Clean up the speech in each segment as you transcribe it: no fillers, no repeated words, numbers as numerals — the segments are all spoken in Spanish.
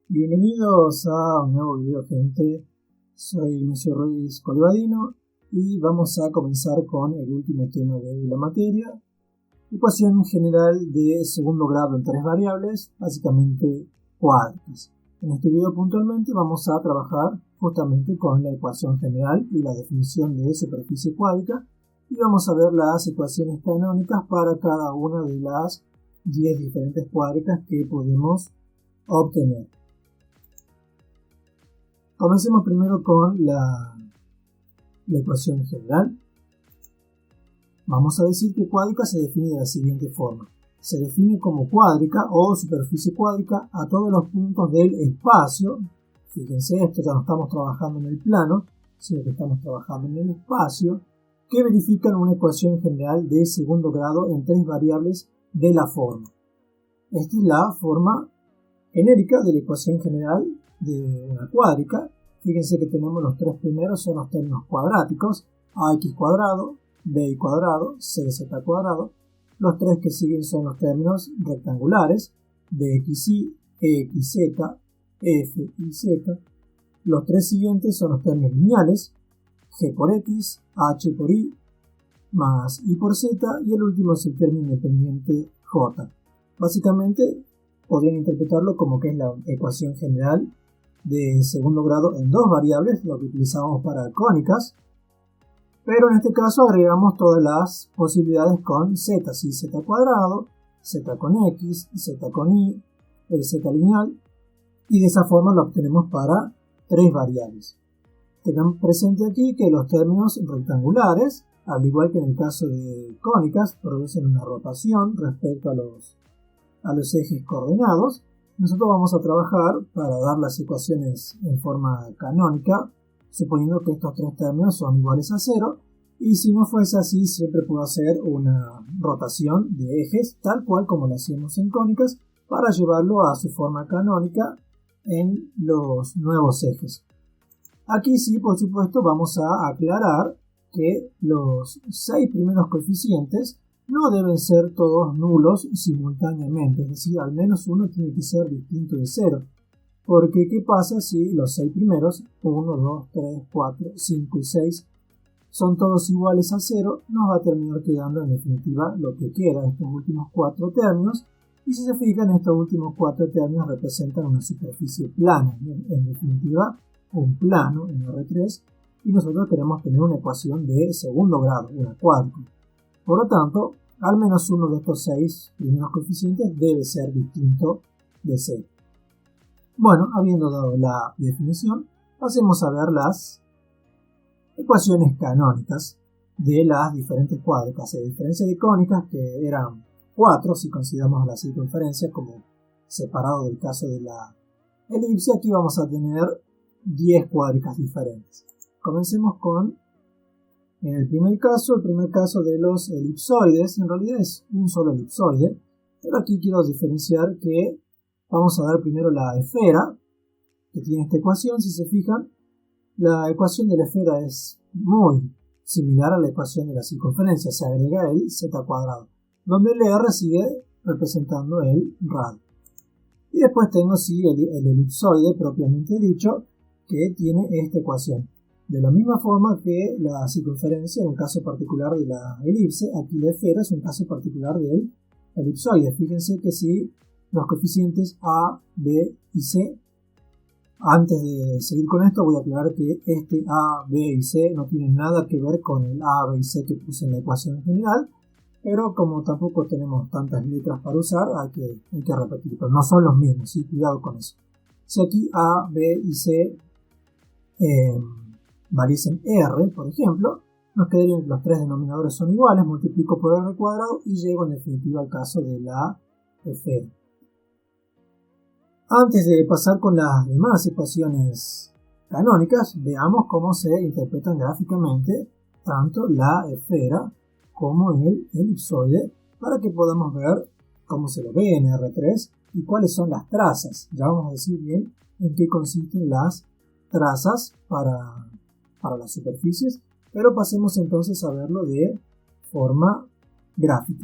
Bienvenidos a un nuevo video, gente. Soy Ignacio Ruiz Colibadino y vamos a comenzar con el último tema de la materia, ecuación general de segundo grado en tres variables, básicamente cuádricas. En este video puntualmente vamos a trabajar justamente con la ecuación general y la definición de superficie cuádrica, y vamos a ver las ecuaciones canónicas para cada una de las 10 diferentes cuádricas que podemos obtener. Comencemos primero con la ecuación general. Vamos a decir que cuádrica se define de la siguiente forma. Se define como cuádrica o superficie cuádrica a todos los puntos del espacio. Fíjense, esto ya no estamos trabajando en el plano, sino que estamos trabajando en el espacio, que verifican una ecuación general de segundo grado en tres variables de la forma. Esta es la forma genérica de la ecuación general de una cuádrica. Fíjense que tenemos los tres primeros, son los términos cuadráticos, ax cuadrado, by cuadrado, cz cuadrado. Los tres que siguen son los términos rectangulares, dxy, exz, fyz. Los tres siguientes son los términos lineales, g por x, h por y, más y por z, y el último es el término independiente j. Básicamente podrían interpretarlo como que es la ecuación general de segundo grado en dos variables, lo que utilizamos para cónicas, pero en este caso agregamos todas las posibilidades con z, si z cuadrado, z con x, z con y, el z lineal, y de esa forma lo obtenemos para tres variables. Tengan presente aquí que los términos rectangulares, al igual que en el caso de cónicas, producen una rotación respecto a los ejes coordenados. Nosotros vamos a trabajar para dar las ecuaciones en forma canónica, suponiendo que estos tres términos son iguales a 0, y si no fuese así, siempre puedo hacer una rotación de ejes, tal cual como lo hacíamos en cónicas, para llevarlo a su forma canónica en los nuevos ejes. Aquí sí, por supuesto, vamos a aclarar que los 6 primeros coeficientes no deben ser todos nulos simultáneamente, es decir, al menos uno tiene que ser distinto de 0. Porque, ¿qué pasa si los 6 primeros, 1, 2, 3, 4, 5 y 6, son todos iguales a 0? Nos va a terminar quedando en definitiva lo que queda, estos últimos 4 términos. Y si se fijan, estos últimos 4 términos representan una superficie plana, en definitiva un plano en R3, y nosotros queremos tener una ecuación de segundo grado, una cuádrica. Por lo tanto, al menos uno de estos 6 primeros coeficientes debe ser distinto de 0. Bueno, habiendo dado la definición, pasemos a ver las ecuaciones canónicas de las diferentes cuádricas. A diferencia de cónicas, que eran 4 si consideramos la circunferencia como separado del caso de la elipse, aquí vamos a tener 10 cuádricas diferentes. Comencemos con el primer caso de los elipsoides. En realidad es un solo elipsoide, pero aquí quiero diferenciar que vamos a dar primero la esfera, que tiene esta ecuación. Si se fijan, la ecuación de la esfera es muy similar a la ecuación de la circunferencia, se agrega el z cuadrado, donde el r sigue representando el radio. Y después tengo el elipsoide propiamente dicho, que tiene esta ecuación. De la misma forma que la circunferencia en un caso particular de la elipse, aquí la esfera es un caso particular del elipsoide. Fíjense que si los coeficientes a, b y c, antes de seguir con esto voy a aclarar que este a, b y c no tienen nada que ver con el a, b y c que puse en la ecuación general, pero como tampoco tenemos tantas letras para usar, hay que repetir, pero no son los mismos, ¿sí? Cuidado con eso. Si aquí a, b y c valiesen r, por ejemplo, nos quedarían que los tres denominadores son iguales, multiplico por r cuadrado y llego en definitiva al caso de la esfera. Antes de pasar con las demás ecuaciones canónicas, veamos cómo se interpretan gráficamente tanto la esfera como el elipsoide, para que podamos ver cómo se lo ve en R3 y cuáles son las trazas. Ya vamos a decir bien en qué consisten las trazas para las superficies, pero pasemos entonces a verlo de forma gráfica.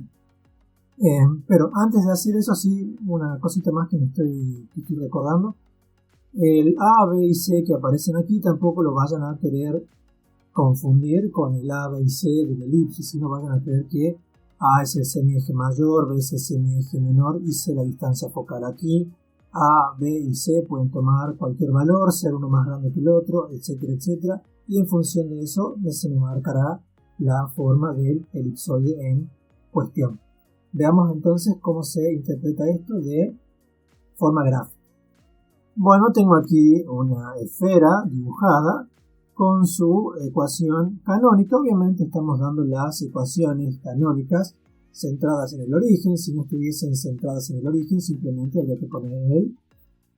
Pero antes de hacer eso, sí, una cosita más que estoy recordando. El A, B y C que aparecen aquí tampoco lo vayan a querer confundir con el A, B y C de la elipsis, sino vayan a creer que A es el semieje mayor, B es el semieje menor y C la distancia focal. Aquí A, B y C pueden tomar cualquier valor, ser uno más grande que el otro, etcétera, etcétera, y en función de eso se me marcará la forma del elipsoide en cuestión. Veamos entonces cómo se interpreta esto de forma gráfica. Bueno, tengo aquí una esfera dibujada con su ecuación canónica. Obviamente estamos dando las ecuaciones canónicas centradas en el origen. Si no estuviesen centradas en el origen, simplemente habría que poner el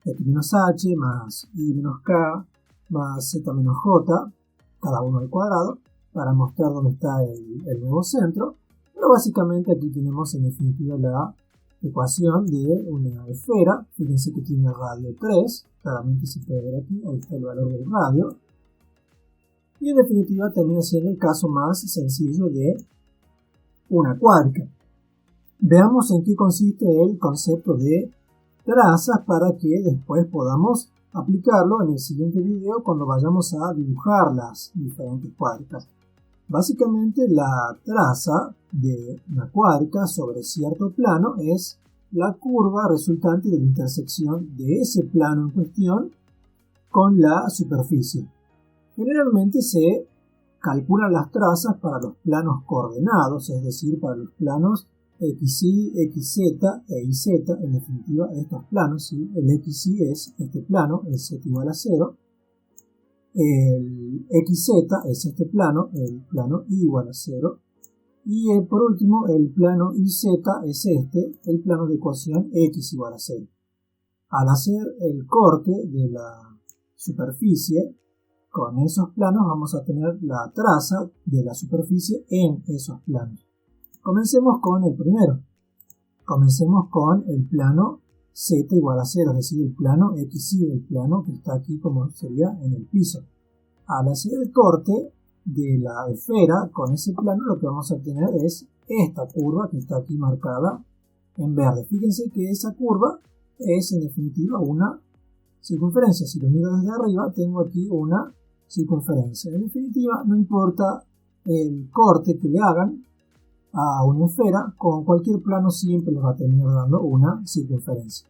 x menos h más y menos k más z menos j, cada uno al cuadrado, para mostrar dónde está el nuevo centro. Pero básicamente aquí tenemos en definitiva la ecuación de una esfera. Fíjense que tiene radio 3, claramente se puede ver aquí, ahí está el valor del radio. Y en definitiva termina siendo el caso más sencillo de una cuádrica. Veamos en qué consiste el concepto de trazas para que después podamos aplicarlo en el siguiente video cuando vayamos a dibujar las diferentes cuádricas. Básicamente la traza de una cuádrica sobre cierto plano es la curva resultante de la intersección de ese plano en cuestión con la superficie. Generalmente se calculan las trazas para los planos coordenados, es decir, para los planos XY, XZ e YZ, en definitiva estos planos, ¿sí? El XY es este plano, el Z igual a 0, el XZ es este plano, el plano Y igual a 0, y por último el plano YZ es este, el plano de ecuación X igual a 0. Al hacer el corte de la superficie con esos planos vamos a tener la traza de la superficie en esos planos. Comencemos con el primero. Comencemos con el plano Z igual a 0, es decir, el plano XY, el plano que está aquí como sería en el piso. Al hacer el corte de la esfera con ese plano, lo que vamos a obtener es esta curva que está aquí marcada en verde. Fíjense que esa curva es en definitiva una circunferencia. Si lo miro desde arriba, tengo aquí una circunferencia. En definitiva, no importa el corte que le hagan a una esfera, con cualquier plano siempre les va a terminar dando una circunferencia.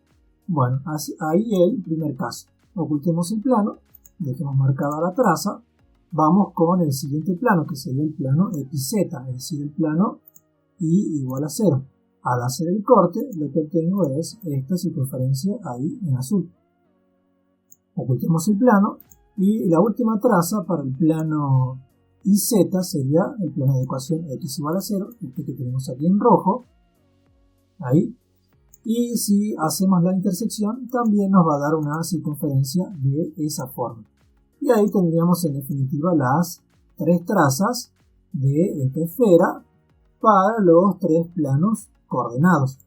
Bueno, ahí el primer caso. Ocultemos el plano, dejemos marcada la traza, vamos con el siguiente plano, que sería el plano XZ, es decir, el plano Y igual a 0. Al hacer el corte, lo que obtengo es esta circunferencia ahí en azul. Ocultemos el plano y la última traza para el plano YZ sería el plano de ecuación X igual a 0, este que tenemos aquí en rojo, ahí. Y si hacemos la intersección, también nos va a dar una circunferencia de esa forma. Y ahí tendríamos en definitiva las tres trazas de esta esfera para los tres planos coordenados.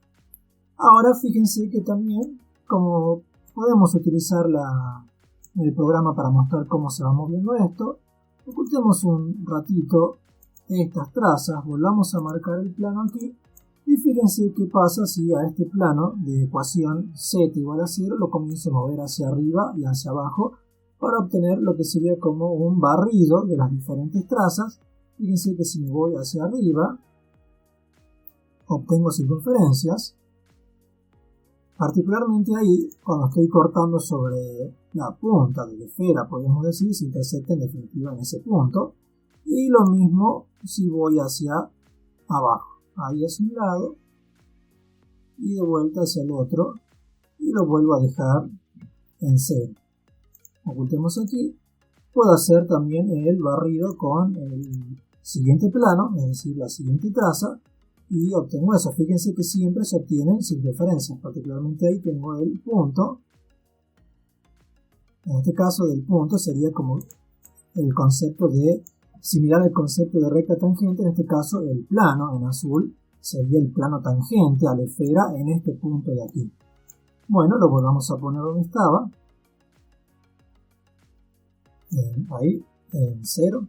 Ahora fíjense que también, como podemos utilizar el programa para mostrar cómo se va moviendo esto, ocultemos un ratito estas trazas, volvamos a marcar el plano aquí y fíjense qué pasa si a este plano de ecuación Z igual a 0 lo comienzo a mover hacia arriba y hacia abajo para obtener lo que sería como un barrido de las diferentes trazas. Fíjense que si me voy hacia arriba obtengo circunferencias, particularmente ahí cuando estoy cortando sobre la punta de la esfera, podemos decir, se intersecta en definitiva en ese punto, y lo mismo si voy hacia abajo, ahí hacia un lado y de vuelta hacia el otro y lo vuelvo a dejar en 0. Ocultemos aquí, puedo hacer también el barrido con el siguiente plano, es decir, la siguiente traza, y obtengo eso. Fíjense que siempre se obtienen circunferencias, particularmente ahí tengo el punto. En este caso del punto sería como el concepto similar al concepto de recta tangente, en este caso el plano en azul sería el plano tangente a la esfera en este punto de aquí. Bueno, lo volvamos a poner donde estaba, ahí en 0,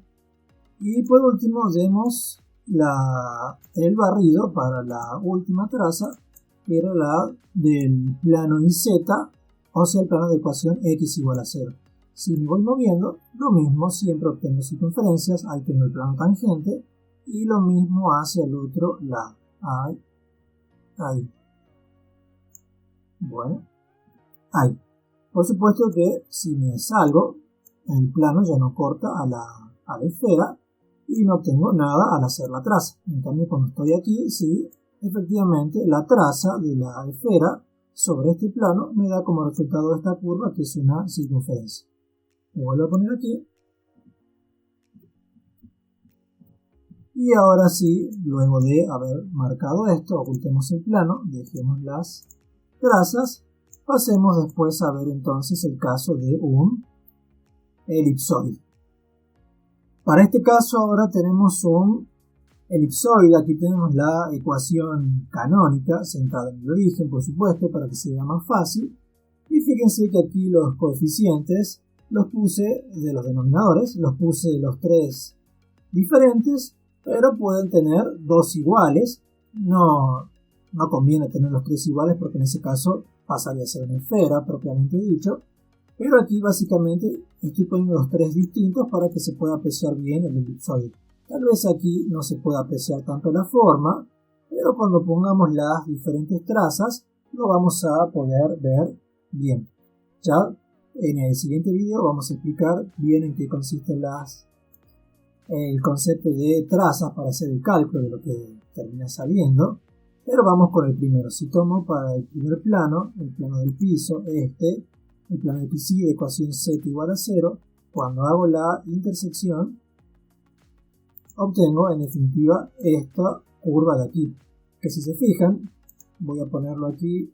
y por último demos el barrido para la última traza, que era la del plano YZ o sea el plano de ecuación x igual a 0. Si me voy moviendo, lo mismo, siempre obtengo circunferencias, ahí tengo el plano tangente, y lo mismo hacia el otro lado. Ahí. Bueno, ahí. Por supuesto que si me salgo, el plano ya no corta a la esfera y no obtengo nada al hacer la traza. En cambio, cuando estoy aquí, sí, efectivamente la traza de la esfera sobre este plano me da como resultado esta curva, que es una circunferencia. Me vuelvo a poner aquí. Y ahora sí, luego de haber marcado esto, ocultemos el plano, dejemos las trazas, pasemos después a ver entonces el caso de un elipsoide. Para este caso ahora tenemos un elipsoide, aquí tenemos la ecuación canónica, centrada en el origen, por supuesto, para que se vea más fácil. Y fíjense que aquí los coeficientes los puse de los denominadores, los puse los tres diferentes, pero pueden tener dos iguales. No conviene tener los tres iguales porque en ese caso pasaría a ser una esfera propiamente dicho. Pero aquí básicamente estoy poniendo los tres distintos para que se pueda apreciar bien el elipsoide. Tal vez aquí no se pueda apreciar tanto la forma, pero cuando pongamos las diferentes trazas lo vamos a poder ver bien. Ya en el siguiente video vamos a explicar bien en qué consiste el concepto de trazas para hacer el cálculo de lo que termina saliendo. Pero vamos con el primero. Si tomo para el primer plano, el plano del piso, el plano de PCI de ecuación z igual a 0, cuando hago la intersección, obtengo en definitiva esta curva de aquí. Que si se fijan, voy a ponerlo aquí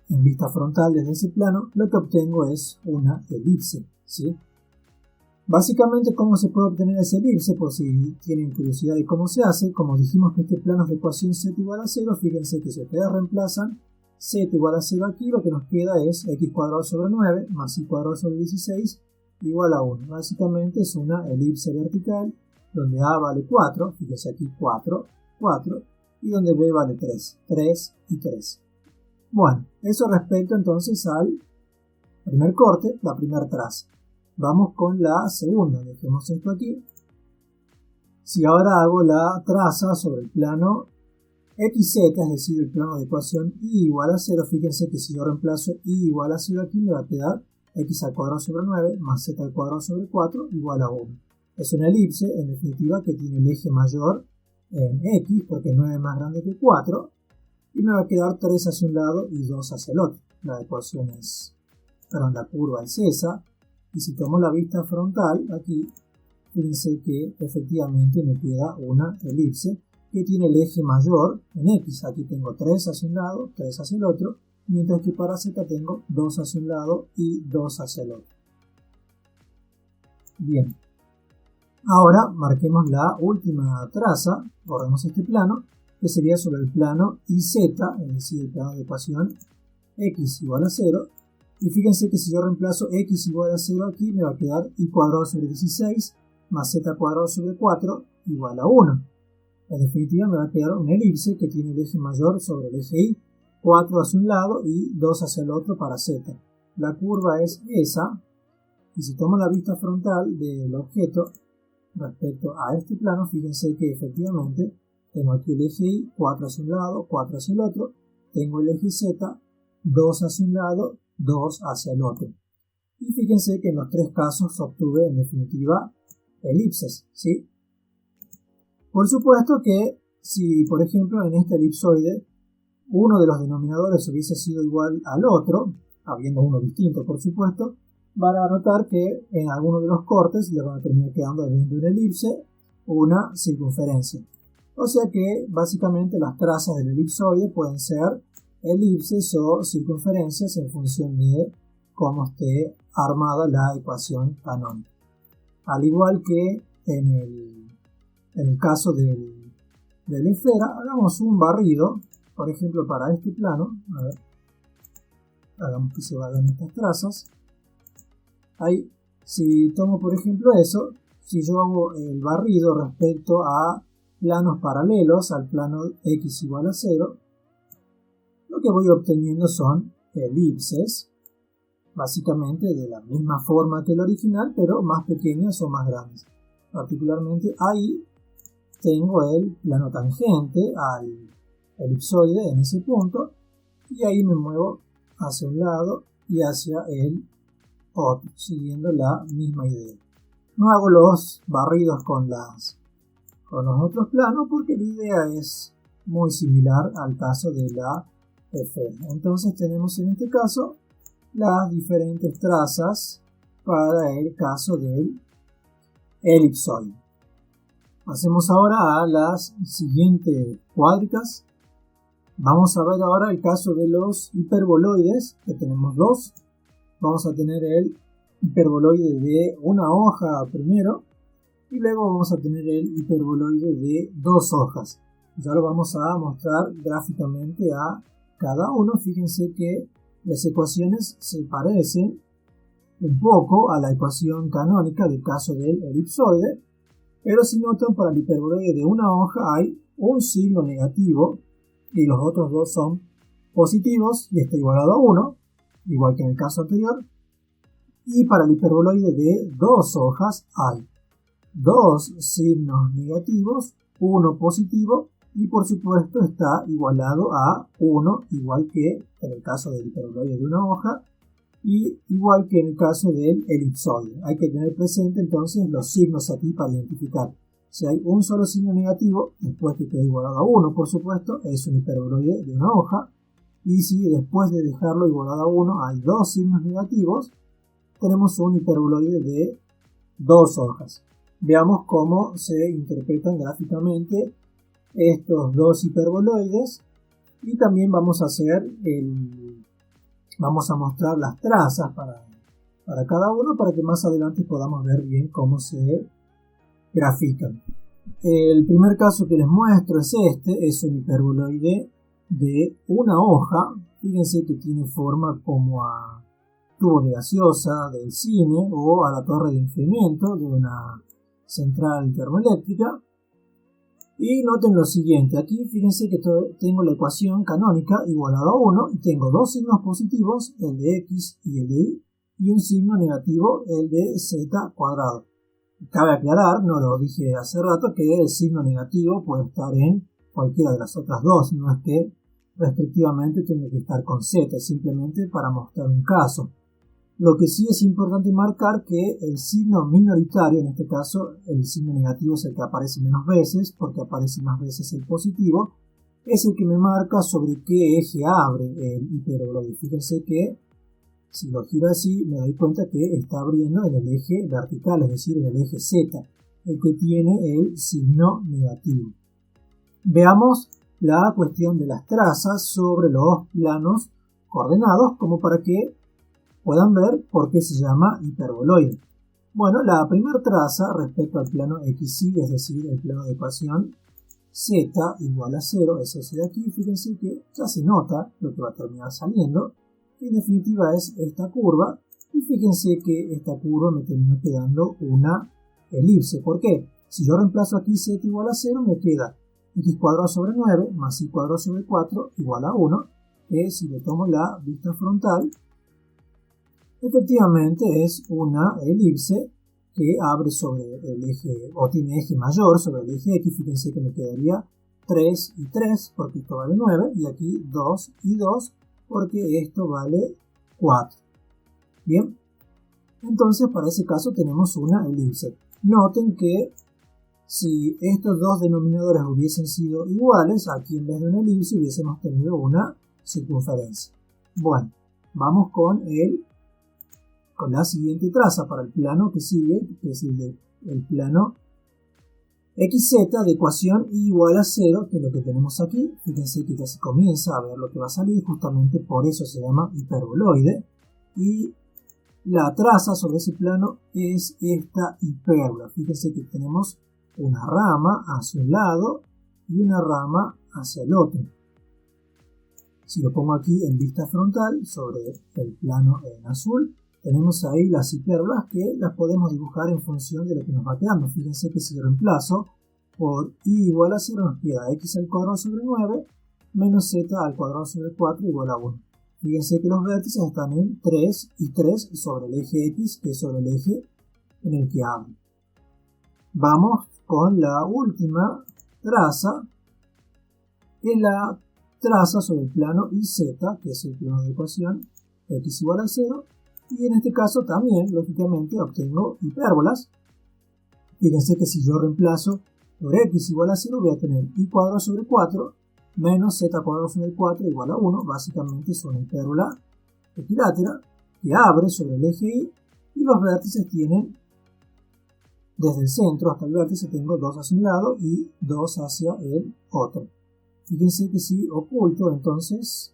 en vista frontal desde ese plano, lo que obtengo es una elipse, ¿sí? Básicamente, ¿cómo se puede obtener esa elipse? Por si tienen curiosidad de cómo se hace, como dijimos que este plano es de ecuación z igual a 0, fíjense que si ustedes reemplazan z igual a 0 aquí, lo que nos queda es x cuadrado sobre 9 más y cuadrado sobre 16 igual a 1. Básicamente es una elipse vertical donde a vale 4, fíjense aquí 4, 4, y donde b vale 3, 3 y 3. Bueno, eso respecto entonces al primer corte, la primera traza. Vamos con la segunda, dejemos esto aquí. Si ahora hago la traza sobre el plano xz, es decir, el plano de ecuación y igual a 0, fíjense que si yo reemplazo y igual a 0 aquí, me va a quedar x al cuadrado sobre 9 más z al cuadrado sobre 4 igual a 1. Es una elipse, en definitiva, que tiene el eje mayor en x, porque 9 es más grande que 4, y me va a quedar 3 hacia un lado y 2 hacia el otro. La ecuación la curva es esa. Y si tomo la vista frontal, aquí, fíjense que efectivamente me queda una elipse que tiene el eje mayor en x. Aquí tengo 3 hacia un lado, 3 hacia el otro, mientras que para z tengo 2 hacia un lado y 2 hacia el otro. Bien. Ahora marquemos la última traza, borremos este plano, que sería sobre el plano YZ, es decir, el plano de ecuación x igual a 0. Y fíjense que si yo reemplazo x igual a 0 aquí, me va a quedar y cuadrado sobre 16 más z cuadrado sobre 4 igual a 1. En definitiva me va a quedar una elipse que tiene el eje mayor sobre el eje y, 4 hacia un lado y 2 hacia el otro para z. La curva es esa, y si tomo la vista frontal del objeto respecto a este plano, fíjense que efectivamente tengo aquí el eje y, 4 hacia un lado, 4 hacia el otro, tengo el eje z, 2 hacia un lado, 2 hacia el otro. Y fíjense que en los tres casos obtuve en definitiva elipses, ¿sí? Por supuesto que si, por ejemplo, en este elipsoide uno de los denominadores hubiese sido igual al otro, habiendo uno distinto por supuesto, van a notar que en alguno de los cortes le van a terminar quedando en vez de una elipse una circunferencia. O sea que básicamente las trazas del elipsoide pueden ser elipses o circunferencias en función de cómo esté armada la ecuación canónica. Al igual que en el caso de la esfera, hagamos un barrido, por ejemplo para este plano. A ver, hagamos que se vayan estas trazas. Ahí, si tomo por ejemplo eso, si yo hago el barrido respecto a planos paralelos al plano x igual a 0, lo que voy obteniendo son elipses, básicamente de la misma forma que el original, pero más pequeñas o más grandes. Particularmente ahí tengo el plano tangente al elipsoide en ese punto, y ahí me muevo hacia un lado y hacia el otro, siguiendo la misma idea. No hago los barridos con los otros planos porque la idea es muy similar al caso de la esfera. Entonces tenemos en este caso las diferentes trazas para el caso del elipsoide. Pasemos ahora a las siguientes cuádricas. Vamos a ver ahora el caso de los hiperboloides, que tenemos dos. Vamos a tener el hiperboloide de una hoja primero, y luego vamos a tener el hiperboloide de dos hojas. Ya lo vamos a mostrar gráficamente a cada uno. Fíjense que las ecuaciones se parecen un poco a la ecuación canónica del caso del elipsoide, pero si notan, para el hiperboloide de una hoja hay un signo negativo y los otros dos son positivos y está igualado a 1, igual que en el caso anterior. Y para el hiperboloide de dos hojas hay dos signos negativos, uno positivo, y por supuesto está igualado a 1, igual que en el caso del hiperboloide de una hoja y igual que en el caso del elipsoide. Hay que tener presente entonces los signos aquí para identificar. Si hay un solo signo negativo, después que queda igualado a 1, por supuesto, es un hiperboloide de una hoja. Y si después de dejarlo igualado a 1 hay dos signos negativos, tenemos un hiperboloide de dos hojas. Veamos cómo se interpretan gráficamente estos dos hiperboloides, y también vamos a mostrar las trazas para cada uno, para que más adelante podamos ver bien cómo se grafican. El primer caso que les muestro es este, es un hiperboloide de una hoja. Fíjense que tiene forma como a tubo de gaseosa del cine o a la torre de enfriamiento de una central termoeléctrica. Y noten lo siguiente, aquí fíjense que tengo la ecuación canónica igualada a 1 y tengo dos signos positivos, el de x y el de y, y un signo negativo, el de z cuadrado. Cabe aclarar, no lo dije hace rato, que el signo negativo puede estar en cualquiera de las otras dos, no es que restrictivamente tenga que estar con z, simplemente para mostrar un caso. Lo que sí es importante marcar que el signo minoritario, en este caso el signo negativo es el que aparece menos veces, porque aparece más veces el positivo, es el que me marca sobre qué eje abre el hiperboloide. Fíjense que si lo giro así me doy cuenta que está abriendo en el eje vertical, es decir, en el eje Z, el que tiene el signo negativo. Veamos la cuestión de las trazas sobre los planos coordenados, como para que puedan ver por qué se llama hiperboloide. Bueno, la primera traza respecto al plano XY, es decir, el plano de ecuación Z igual a 0, es ese de aquí. Fíjense que ya se nota lo que va a terminar saliendo, que en definitiva es esta curva, y fíjense que esta curva me termina quedando una elipse. ¿Por qué? Si yo reemplazo aquí Z igual a 0, me queda x cuadrado sobre 9 más y cuadrado sobre 4 igual a 1, que si le tomo la vista frontal, efectivamente es una elipse que abre sobre el eje, o tiene eje mayor sobre el eje X. Fíjense que me quedaría 3 y 3 porque esto vale 9, y aquí 2 y 2 porque esto vale 4. Bien, entonces para ese caso tenemos una elipse. Noten que si estos dos denominadores hubiesen sido iguales, aquí en vez de una elipse hubiésemos tenido una circunferencia. Bueno, vamos con la siguiente traza para el plano que sigue, que es el plano XZ de ecuación y igual a 0, que es lo que tenemos aquí. Fíjense que ya se comienza a ver lo que va a salir, justamente por eso se llama hiperboloide. Y la traza sobre ese plano es esta hipérbola. Fíjense que tenemos una rama hacia un lado y una rama hacia el otro. Si lo pongo aquí en vista frontal sobre el plano en azul, tenemos ahí las hipérbolas que las podemos dibujar en función de lo que nos va quedando. Fíjense que si yo reemplazo por y igual a 0 nos queda x al cuadrado sobre 9 menos z al cuadrado sobre 4 igual a 1. Fíjense que los vértices están en 3 y 3 sobre el eje X, que es sobre el eje en el que abre. Vamos con la última traza, que es la traza sobre el plano YZ, que es el plano de ecuación X igual a 0, y en este caso también, lógicamente, obtengo hipérbolas. Fíjense que si yo reemplazo por X igual a 0, voy a tener y cuadrado sobre 4 menos z cuadrado sobre 4 igual a 1. Básicamente es una hipérbola equilátera que abre sobre el eje Y, y los vértices tienen, desde el centro hasta el vértice, tengo 2 hacia un lado y 2 hacia el otro. Fíjense que si oculto entonces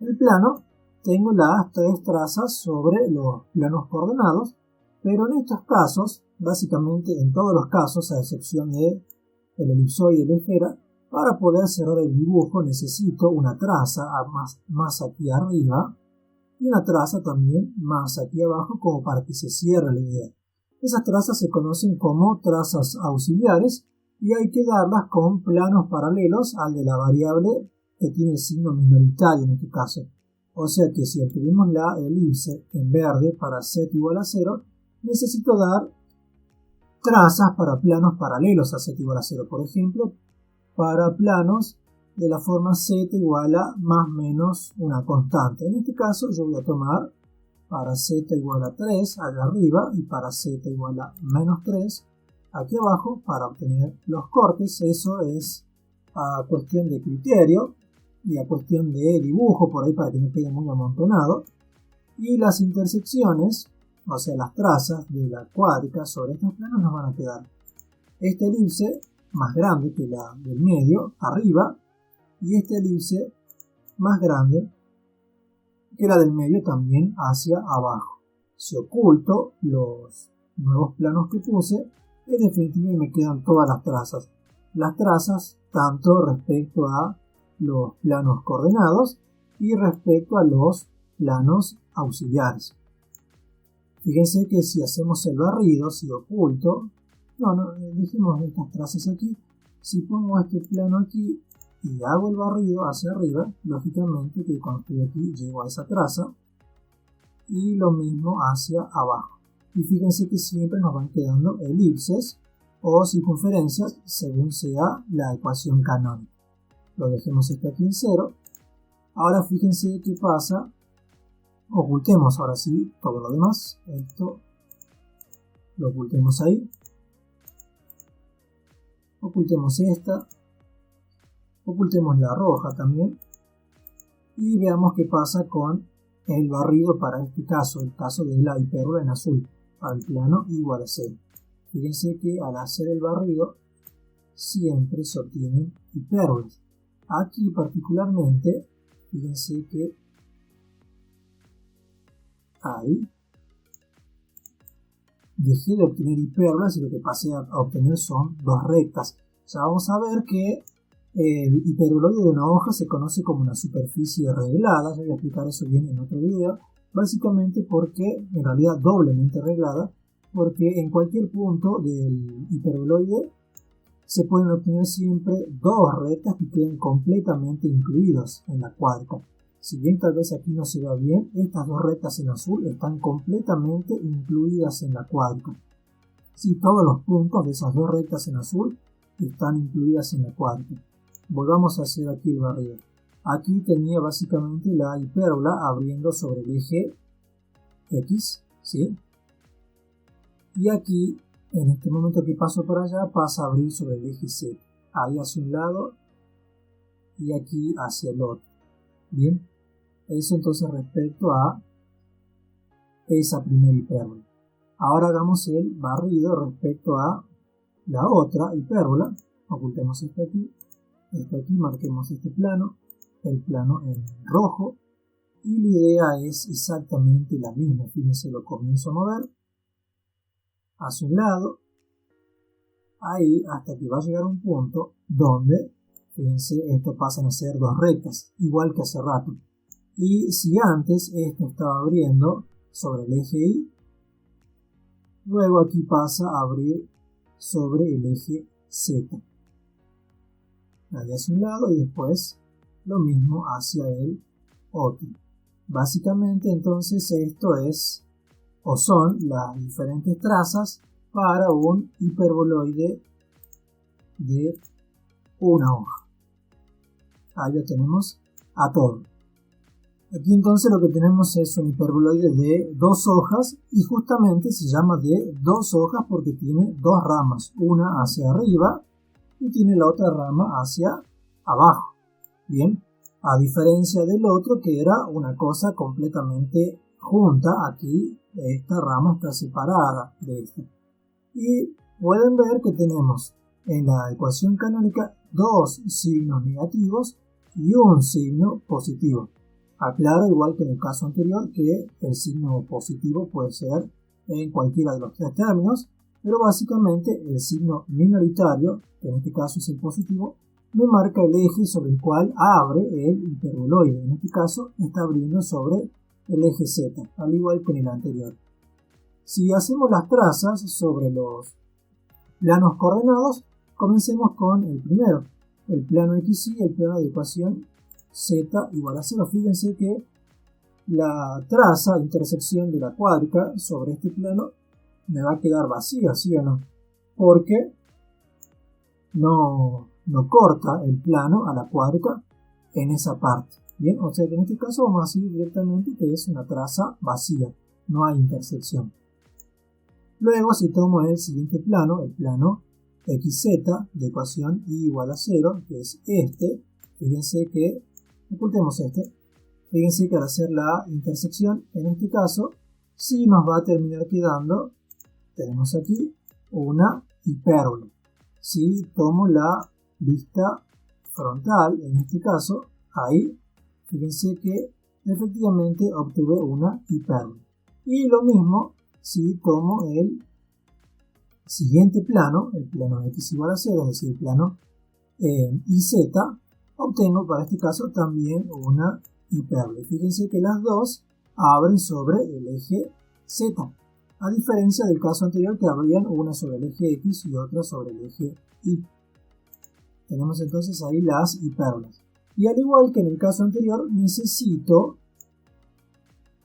el plano, tengo las 3 trazas sobre los planos coordenados, pero en estos casos, básicamente en todos los casos, a excepción del elipsoide y la esfera, para poder cerrar el dibujo necesito una traza más aquí arriba y una traza también más aquí abajo, como para que se cierre la idea. Esas trazas se conocen como trazas auxiliares y hay que darlas con planos paralelos al de la variable que tiene el signo minoritario en este caso. O sea que si escribimos la elipse en verde para z igual a 0, necesito dar trazas para planos paralelos a z igual a 0. Por ejemplo, para planos de la forma z igual a más menos una constante. En este caso yo voy a tomar para z igual a 3 allá arriba y para z igual a menos 3 aquí abajo para obtener los cortes. Eso es a cuestión de criterio y a cuestión de dibujo por ahí para que no quede muy amontonado. Y las intersecciones, o sea las trazas de la cuádrica sobre estos planos nos van a quedar esta elipse más grande que la del medio arriba y esta elipse más grande que la del medio también hacia abajo. Si oculto los nuevos planos que puse, en definitiva me quedan todas las trazas. Las trazas tanto respecto a los planos coordenados y respecto a los planos auxiliares. Fíjense que si hacemos el barrido, si oculto, dejemos estas trazas aquí. Si pongo este plano aquí y hago el barrido hacia arriba, lógicamente que cuando estoy aquí llego a esa traza y lo mismo hacia abajo. Y fíjense que siempre nos van quedando elipses o circunferencias según sea la ecuación canónica. Lo dejemos esto aquí en 0. Ahora fíjense qué pasa. Ocultemos ahora sí todo lo demás. Esto lo ocultemos ahí. Ocultemos esta. Ocultemos la roja también. Y veamos qué pasa con el barrido para este caso, el caso de la hipérbola en azul, para el plano igual a 0. Fíjense que al hacer el barrido siempre se obtienen hipérbolas. Aquí particularmente, fíjense que ahí dejé de obtener hipérbolas y lo que pasé a obtener son dos rectas. Ya vamos a ver que el hiperboloide de una hoja se conoce como una superficie reglada. Ya voy a explicar eso bien en otro video. Básicamente porque, en realidad doblemente reglada, porque en cualquier punto del hiperboloide se pueden obtener siempre dos rectas que queden completamente incluidas en la cuádrica. Si bien tal vez aquí no se va bien, estas dos rectas en azul están completamente incluidas en la cuádrica. Si todos los puntos de esas dos rectas en azul están incluidas en la cuádrica. Volvamos a hacer aquí el barrido. Aquí tenía básicamente la hipérbola abriendo sobre el eje X, ¿sí? Y aquí, en este momento que paso por allá, pasa a abrir sobre el eje Z. Ahí hacia un lado y aquí hacia el otro. Bien, eso entonces respecto a esa primera hipérbola. Ahora hagamos el barrido respecto a la otra hipérbola. Ocultemos esto aquí, marquemos este plano, el plano en rojo, y la idea es exactamente la misma. Fíjense, lo comienzo a mover hacia un lado, ahí hasta que va a llegar a un punto donde, fíjense, esto pasan a ser dos rectas, igual que hace rato. Y si antes esto estaba abriendo sobre el eje Y, luego aquí pasa a abrir sobre el eje Z. Ahí hacia un lado y después lo mismo hacia el otro. Básicamente entonces esto es o son las diferentes trazas para un hiperboloide de una hoja. Ahí lo tenemos a todo. Aquí entonces lo que tenemos es un hiperboloide de dos hojas y justamente se llama de dos hojas porque tiene dos ramas, una hacia arriba y tiene la otra rama hacia abajo. Bien, a diferencia del otro que era una cosa completamente junta, aquí esta rama está separada de esta. Y pueden ver que tenemos en la ecuación canónica dos signos negativos y un signo positivo. Aclaro, igual que en el caso anterior, que el signo positivo puede ser en cualquiera de los tres términos, pero básicamente el signo minoritario, que en este caso es el positivo, me marca el eje sobre el cual abre el hiperboloide. En este caso está abriendo sobre el eje Z, al igual que en el anterior. Si hacemos las trazas sobre los planos coordenados, comencemos con el primero, el plano XY, el plano de ecuación Z igual a 0. Fíjense que la traza, intersección de la cuádrica sobre este plano me va a quedar vacía, ¿sí o no? Porque no corta el plano a la cuádrica en esa parte. Bien, o sea que en este caso vamos a decir directamente que es una traza vacía, no hay intersección. Luego, si tomo el siguiente plano, el plano XZ de ecuación Y igual a 0, que es este, fíjense que ocultemos este. Fíjense que al hacer la intersección, en este caso, sí nos va a terminar quedando, tenemos aquí, una hipérbola. Si tomo la vista frontal, en este caso, ahí, fíjense que efectivamente obtuve una hipérbola. Y lo mismo si tomo el siguiente plano, el plano X igual a 0, es decir, el plano YZ, obtengo para este caso también una hipérbole. Fíjense que las dos abren sobre el eje Z, a diferencia del caso anterior que abrían una sobre el eje X y otra sobre el eje Y. Tenemos entonces ahí las hipérbolas. Y al igual que en el caso anterior, necesito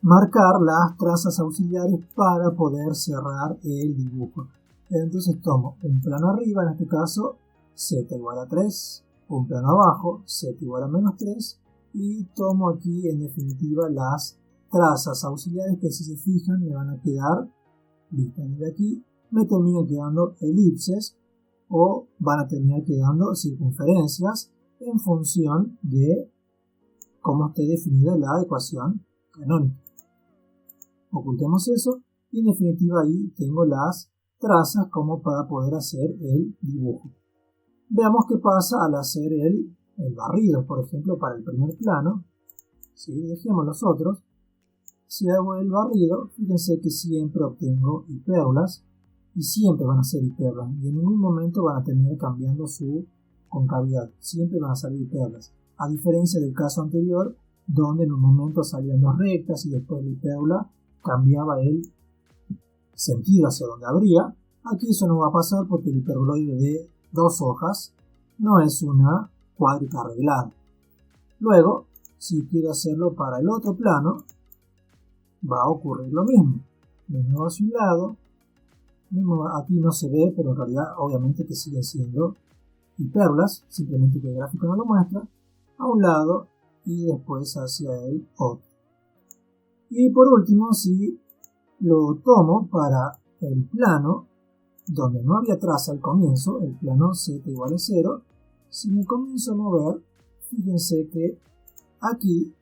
marcar las trazas auxiliares para poder cerrar el dibujo. Entonces tomo un plano arriba, en este caso Z igual a 3, un plano abajo, Z igual a menos 3, y tomo aquí en definitiva las trazas auxiliares que, si se fijan, me van a quedar, de aquí, me terminan quedando elipses o van a terminar quedando circunferencias en función de cómo esté definida la ecuación canónica. Ocultemos eso y en definitiva ahí tengo las trazas como para poder hacer el dibujo. Veamos qué pasa al hacer el barrido, por ejemplo, para el primer plano. ¿Sí? Dejemos los otros. Si hago el barrido, fíjense que siempre obtengo hipérbolas y siempre van a ser hipérbolas y en ningún momento van a terminar cambiando su concavidad. Siempre van a salir hipérbolas. A diferencia del caso anterior, donde en un momento salían dos rectas y después la hipérbola cambiaba el sentido hacia donde abría. Aquí eso no va a pasar porque el hiperboloide de dos hojas no es una cuádrica arreglada. Luego, si quiero hacerlo para el otro plano, va a ocurrir lo mismo. De nuevo hacia un lado, aquí no se ve, pero en realidad obviamente que siguen siendo hipérbolas, simplemente que el gráfico no lo muestra, a un lado y después hacia el otro. Y por último, si lo tomo para el plano donde no había traza al comienzo, el plano Z igual a 0, si me comienzo a mover, fíjense que aquí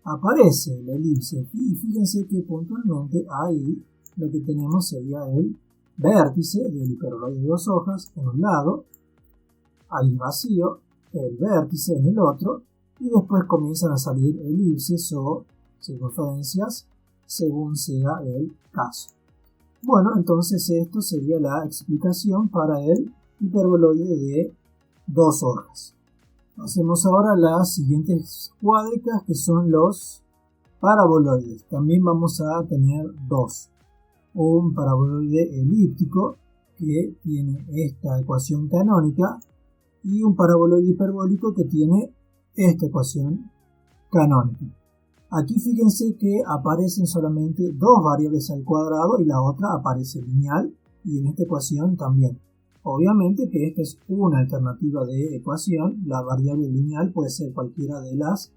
aparece la elipse y fíjense que puntualmente ahí lo que tenemos sería el vértice del hiperboloide de dos hojas en un lado, ahí vacío, el vértice en el otro y después comienzan a salir elipses o circunferencias según sea el caso. Bueno, entonces esto sería la explicación para el hiperboloide de dos hojas. Hacemos ahora las siguientes cuádricas que son los paraboloides. También vamos a tener dos. Un paraboloide elíptico que tiene esta ecuación canónica y un paraboloide hiperbólico que tiene esta ecuación canónica. Aquí fíjense que aparecen solamente dos variables al cuadrado y la otra aparece lineal, y en esta ecuación también. Obviamente que esta es una alternativa de ecuación, la variable lineal puede ser cualquiera de las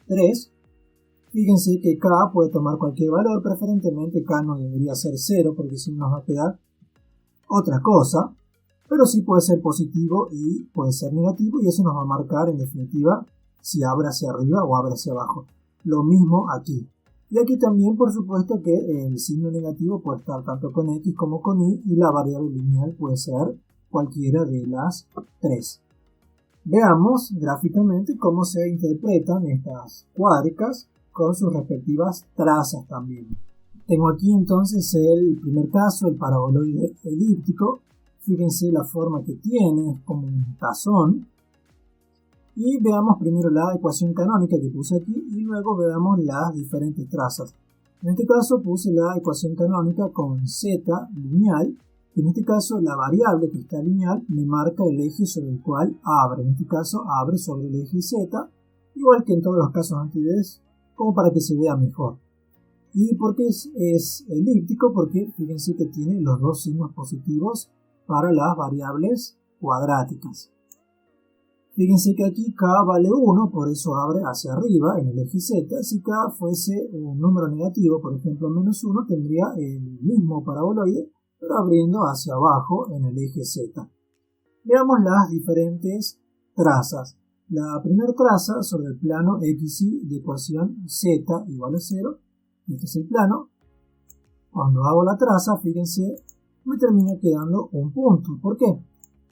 tres. Fíjense que k puede tomar cualquier valor, preferentemente k no debería ser 0 porque si no nos va a quedar otra cosa, pero sí puede ser positivo y puede ser negativo, y eso nos va a marcar en definitiva si abre hacia arriba o abre hacia abajo. Lo mismo aquí. Y aquí también, por supuesto, que el signo negativo puede estar tanto con x como con y la variable lineal puede ser cualquiera de las tres. Veamos gráficamente cómo se interpretan estas cuádricas con sus respectivas trazas también. Tengo aquí entonces el primer caso, el paraboloide elíptico. Fíjense la forma que tiene, es como un tazón. Y veamos primero la ecuación canónica que puse aquí y luego veamos las diferentes trazas. En este caso puse la ecuación canónica con z lineal. En este caso la variable que está lineal me marca el eje sobre el cual abre. En este caso abre sobre el eje z, igual que en todos los casos anteriores, como para que se vea mejor. ¿Y por qué es elíptico? Porque fíjense que tiene los dos signos positivos para las variables cuadráticas. Fíjense que aquí k vale 1, por eso abre hacia arriba en el eje z. Si k fuese un número negativo, por ejemplo menos 1, tendría el mismo paraboloide, pero abriendo hacia abajo en el eje z. Veamos las diferentes trazas. La primera traza sobre el plano xy de ecuación z igual a 0. Este es el plano. Cuando hago la traza, fíjense, me termina quedando un punto. ¿Por qué?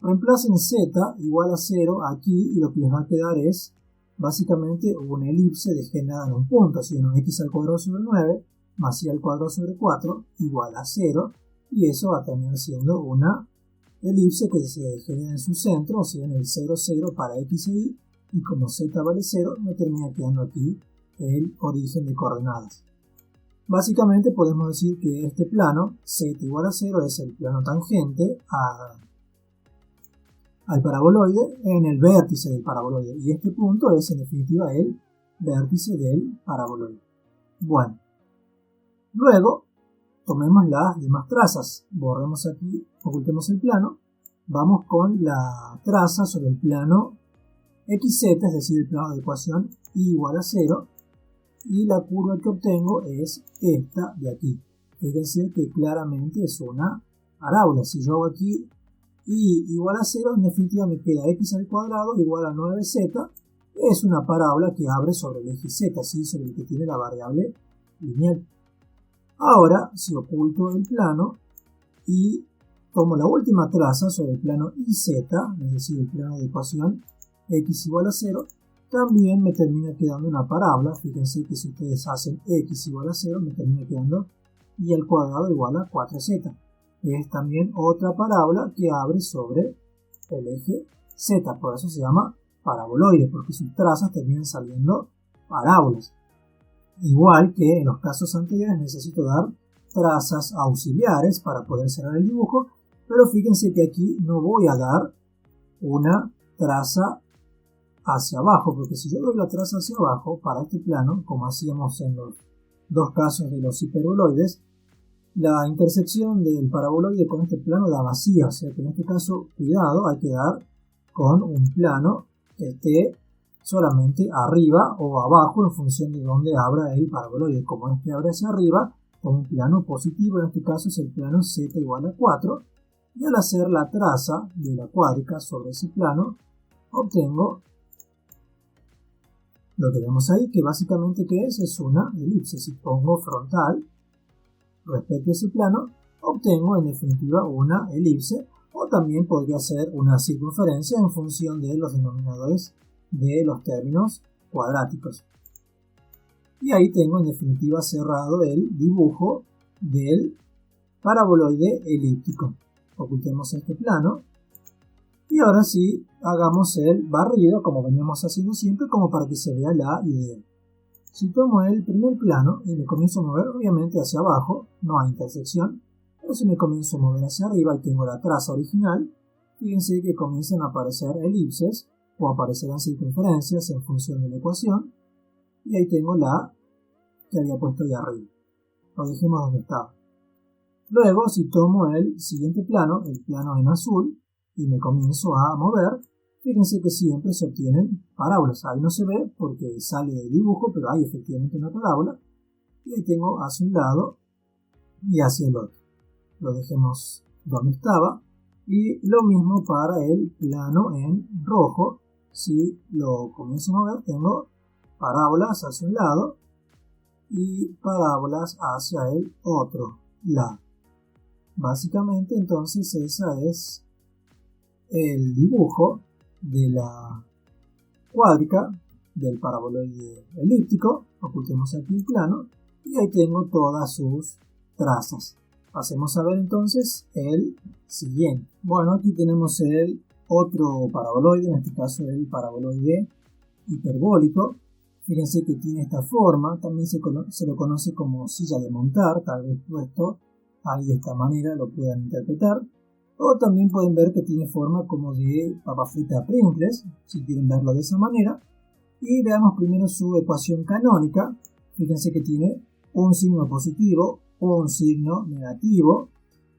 Reemplacen z igual a 0 aquí y lo que les va a quedar es básicamente una elipse degenerada en un punto, sino x al cuadrado sobre 9 más y al cuadrado sobre 4 igual a 0, y eso va a terminar siendo una elipse que se degenera en su centro, o sea en el 0, 0 para x e y como z vale 0 me termina quedando aquí el origen de coordenadas. Básicamente podemos decir que este plano z igual a 0 es el plano tangente al paraboloide en el vértice del paraboloide, y este punto es en definitiva el vértice del paraboloide. Bueno, luego tomemos las demás trazas, borremos aquí, ocultemos el plano, vamos con la traza sobre el plano xz, es decir, el plano de ecuación y igual a 0, y la curva que obtengo es esta de aquí. Fíjense que claramente es una parábola. Si yo hago aquí y igual a 0, en definitiva me queda x al cuadrado igual a 9z. Es una parábola que abre sobre el eje z, ¿sí? Sobre el que tiene la variable lineal. Ahora, si oculto el plano y tomo la última traza sobre el plano iz, es decir, el plano de ecuación x igual a 0, también me termina quedando una parábola. Fíjense que si ustedes hacen x igual a 0, me termina quedando y al cuadrado igual a 4z. Es también otra parábola que abre sobre el eje z, por eso se llama paraboloide, porque sus trazas terminan saliendo parábolas. Igual que en los casos anteriores necesito dar trazas auxiliares para poder cerrar el dibujo, pero fíjense que aquí no voy a dar una traza hacia abajo, porque si yo doy la traza hacia abajo para este plano, como hacíamos en los dos casos de los hiperboloides, la intersección del paraboloide con este plano da vacía, o sea que en este caso, cuidado, hay que dar con un plano que esté solamente arriba o abajo en función de dónde abra el paraboloide. Como este abre hacia arriba, con un plano positivo, en este caso es el plano z igual a 4, y al hacer la traza de la cuádrica sobre ese plano, obtengo lo que vemos ahí, que básicamente ¿qué es? Es una elipse. Si pongo frontal respecto a ese plano, obtengo en definitiva una elipse, o también podría ser una circunferencia en función de los denominadores de los términos cuadráticos. Y ahí tengo en definitiva cerrado el dibujo del paraboloide elíptico. Ocultemos este plano. Y ahora sí, hagamos el barrido como veníamos haciendo siempre, como para que se vea la idea. Si tomo el primer plano y me comienzo a mover, obviamente hacia abajo, no hay intersección, pero si me comienzo a mover hacia arriba y tengo la traza original, fíjense que comienzan a aparecer elipses o aparecerán circunferencias en función de la ecuación, y ahí tengo la que había puesto ahí arriba. Lo dejemos donde estaba. Luego, si tomo el siguiente plano, el plano en azul, y me comienzo a mover, fíjense que siempre se obtienen parábolas. Ahí no se ve porque sale del dibujo, pero hay efectivamente una parábola. Y ahí tengo hacia un lado y hacia el otro. Lo dejemos donde estaba. Y lo mismo para el plano en rojo. Si lo comienzo a mover, tengo parábolas hacia un lado y parábolas hacia el otro lado. Básicamente, entonces, esa es el dibujo de la cuádrica del paraboloide elíptico. Ocultemos aquí el plano y ahí tengo todas sus trazas. Pasemos a ver entonces el siguiente. Bueno, aquí tenemos el otro paraboloide, en este caso el paraboloide hiperbólico. Fíjense que tiene esta forma, también se lo conoce como silla de montar, tal vez puesto ahí de esta manera lo puedan interpretar. O también pueden ver que tiene forma como de papa frita Pringles, si quieren verlo de esa manera. Y veamos primero su ecuación canónica. Fíjense que tiene un signo positivo, un signo negativo,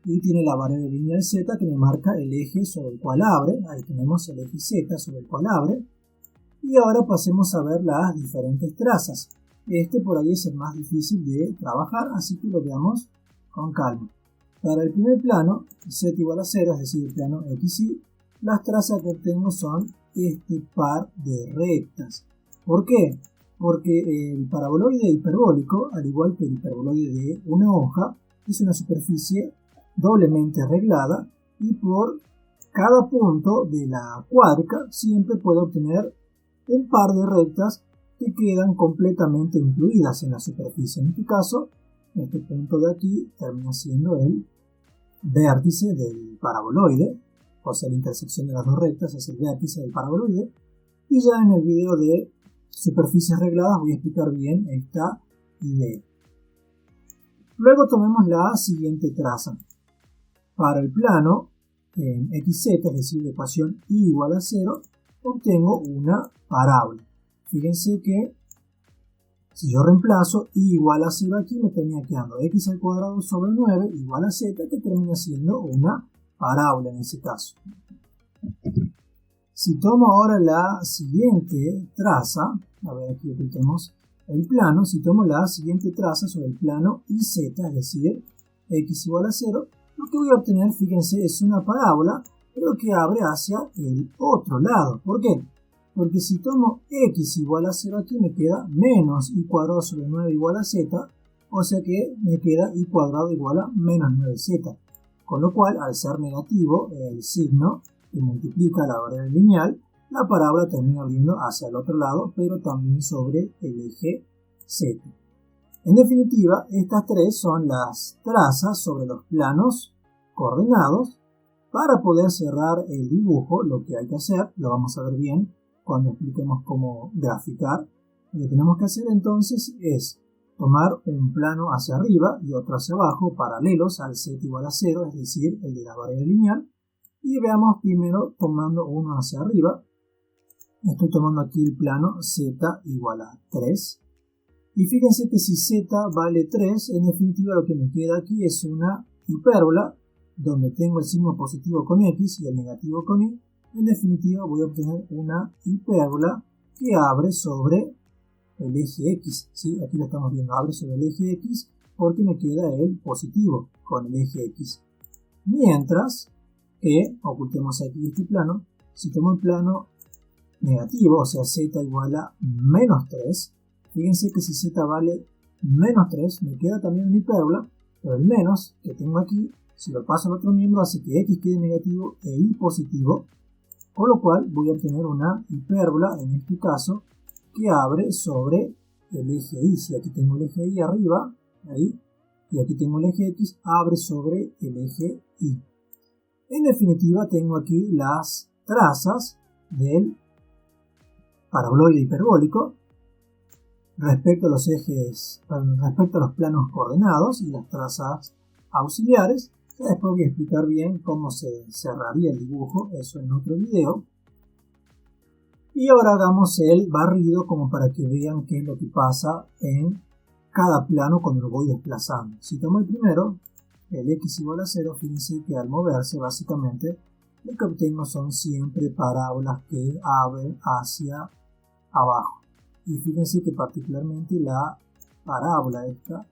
y tiene la variable lineal z que me marca el eje sobre el cual abre. Ahí tenemos el eje z sobre el cual abre. Y ahora pasemos a ver las diferentes trazas. Este por ahí es el más difícil de trabajar, así que lo veamos con calma. Para el primer plano, z igual a 0, es decir, el plano xy, las trazas que obtengo son este par de rectas. ¿Por qué? Porque el paraboloide hiperbólico, al igual que el hiperboloide de una hoja, es una superficie doblemente reglada y por cada punto de la cuádrica siempre puedo obtener un par de rectas que quedan completamente incluidas en la superficie. En este caso, este punto de aquí termina siendo el vértice del paraboloide, o sea, la intersección de las dos rectas es el vértice del paraboloide. Y ya en el video de superficies regladas voy a explicar bien esta idea. Luego tomemos la siguiente traza. Para el plano en xz, es decir, la ecuación y igual a 0, obtengo una parábola. Fíjense que si yo reemplazo y igual a 0 aquí, me termina quedando x al cuadrado sobre 9 igual a z, que termina siendo una parábola en ese caso. Si tomo ahora la siguiente traza, a ver, aquí ocultemos el plano. Si tomo la siguiente traza sobre el plano YZ, es decir, x igual a 0, lo que voy a obtener, fíjense, es una parábola, pero que abre hacia el otro lado. ¿Por qué? Porque si tomo x igual a 0 aquí, me queda menos y cuadrado sobre 9 igual a z, o sea que me queda y cuadrado igual a menos 9z. Con lo cual, al ser negativo el signo que multiplica la variable lineal, la parábola termina abriendo hacia el otro lado, pero también sobre el eje z. En definitiva, estas tres son las trazas sobre los planos coordenados. Para poder cerrar el dibujo, lo que hay que hacer, lo vamos a ver bien cuando expliquemos cómo graficar. Lo que tenemos que hacer entonces es tomar un plano hacia arriba y otro hacia abajo, paralelos al z igual a 0, es decir, el de la variable lineal. Y veamos primero tomando uno hacia arriba. Estoy tomando aquí el plano z igual a 3. Y fíjense que si z vale 3, en definitiva lo que me queda aquí es una hipérbola, donde tengo el signo positivo con x y el negativo con y. En definitiva voy a obtener una hipérbola que abre sobre el eje x. ¿Sí? Aquí lo estamos viendo, abre sobre el eje x porque me queda el positivo con el eje x. Mientras que, ocultemos aquí este plano, si tomo el plano negativo, o sea z igual a menos 3, fíjense que si z vale menos 3, me queda también una hipérbola, pero el menos que tengo aquí, si lo paso al otro miembro, hace que x quede negativo e y positivo, con lo cual voy a obtener una hipérbola, en este caso, que abre sobre el eje y. Si aquí tengo el eje y arriba, ahí, y aquí tengo el eje x, abre sobre el eje y. En definitiva, tengo aquí las trazas del paraboloide hiperbólico respecto a los ejes, respecto a los planos coordenados y las trazas auxiliares. Ya después voy a explicar bien cómo se cerraría el dibujo, eso en otro video. Y ahora hagamos el barrido como para que vean qué es lo que pasa en cada plano cuando lo voy desplazando. Si tomo el primero, el x igual a 0, fíjense que al moverse básicamente lo que obtengo son siempre parábolas que abren hacia abajo. Y fíjense que particularmente la parábola esta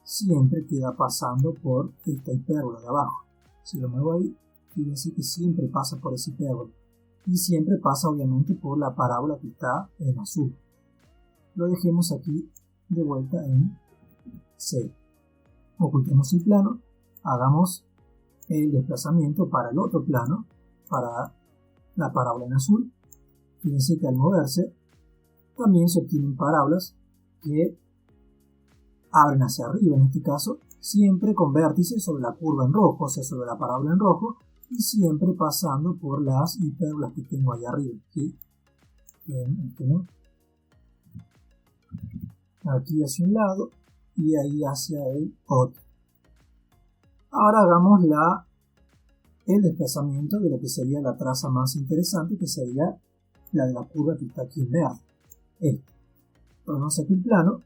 siempre queda pasando por esta hipérbola de abajo. Si lo muevo ahí, fíjense que siempre pasa por esa hipérbola. Y siempre pasa obviamente por la parábola que está en azul. Lo dejemos aquí de vuelta en 0. Ocultemos el plano, hagamos el desplazamiento para el otro plano, para la parábola en azul. Fíjense que al moverse también se obtienen parábolas que abren hacia arriba, en este caso, siempre con vértices sobre la curva en rojo, o sea, sobre la parábola en rojo, y siempre pasando por las hipérbolas que tengo ahí arriba. ¿Sí? Aquí hacia un lado y ahí hacia el otro. Ahora hagamos el desplazamiento de lo que sería la traza más interesante, que sería la de la curva que está aquí en verde. Ponemos aquí el plano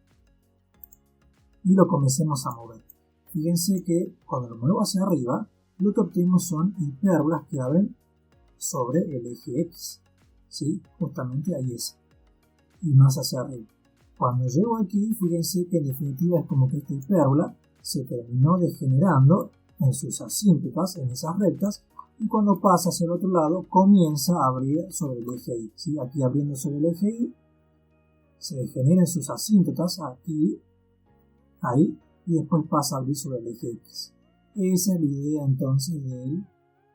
y lo comencemos a mover. Fíjense que cuando lo muevo hacia arriba, lo que obtengo son hipérbolas que abren sobre el eje X. ¿Sí? Justamente ahí es. Y más hacia arriba. Cuando llego aquí, fíjense que en definitiva es como que esta hipérbola se terminó degenerando en sus asíntotas, en esas rectas, y cuando pasa hacia el otro lado comienza a abrir sobre el eje Y. ¿Sí? Aquí abriendo sobre el eje Y, se degenera en sus asíntotas, aquí, ahí, y después pasa a abrir sobre el eje X. Esa es la idea entonces del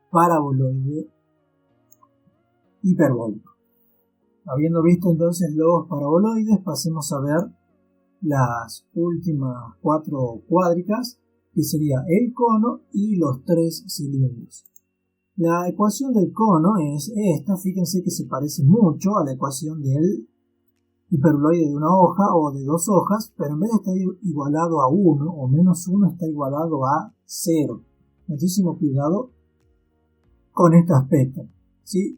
paraboloide hiperbólico. Habiendo visto entonces los paraboloides, pasemos a ver las últimas 4 cuádricas, que sería el cono y los 3 cilindros. La ecuación del cono es esta, fíjense que se parece mucho a la ecuación del hiperboloide de una hoja o de 2 hojas, pero en vez de estar igualado a 1 o menos 1 está igualado a 0. Muchísimo cuidado con este aspecto, ¿sí?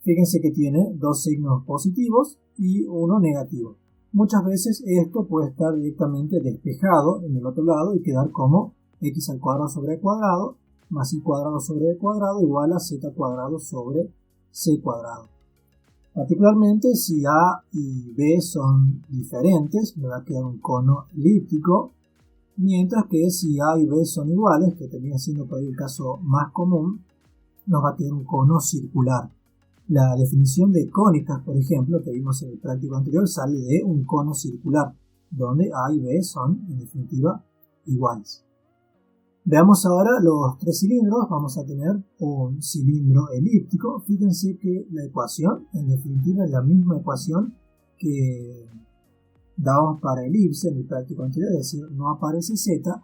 Fíjense que tiene 2 signos positivos y 1 negativo. Muchas veces esto puede estar directamente despejado en el otro lado y quedar como x al cuadrado sobre e cuadrado más y cuadrado sobre e cuadrado igual a z cuadrado sobre c cuadrado. Particularmente si A y B son diferentes, me va a quedar un cono elíptico, mientras que si A y B son iguales, que termina siendo por ahí el caso más común, nos va a quedar un cono circular. La definición de cónicas, por ejemplo, que vimos en el práctico anterior, sale de un cono circular, donde A y B son, en definitiva, iguales. Veamos ahora los 3 cilindros. Vamos a tener un cilindro elíptico. Fíjense que la ecuación, en definitiva, es la misma ecuación que dábamos para elipse en el práctico anterior, es decir, no aparece z,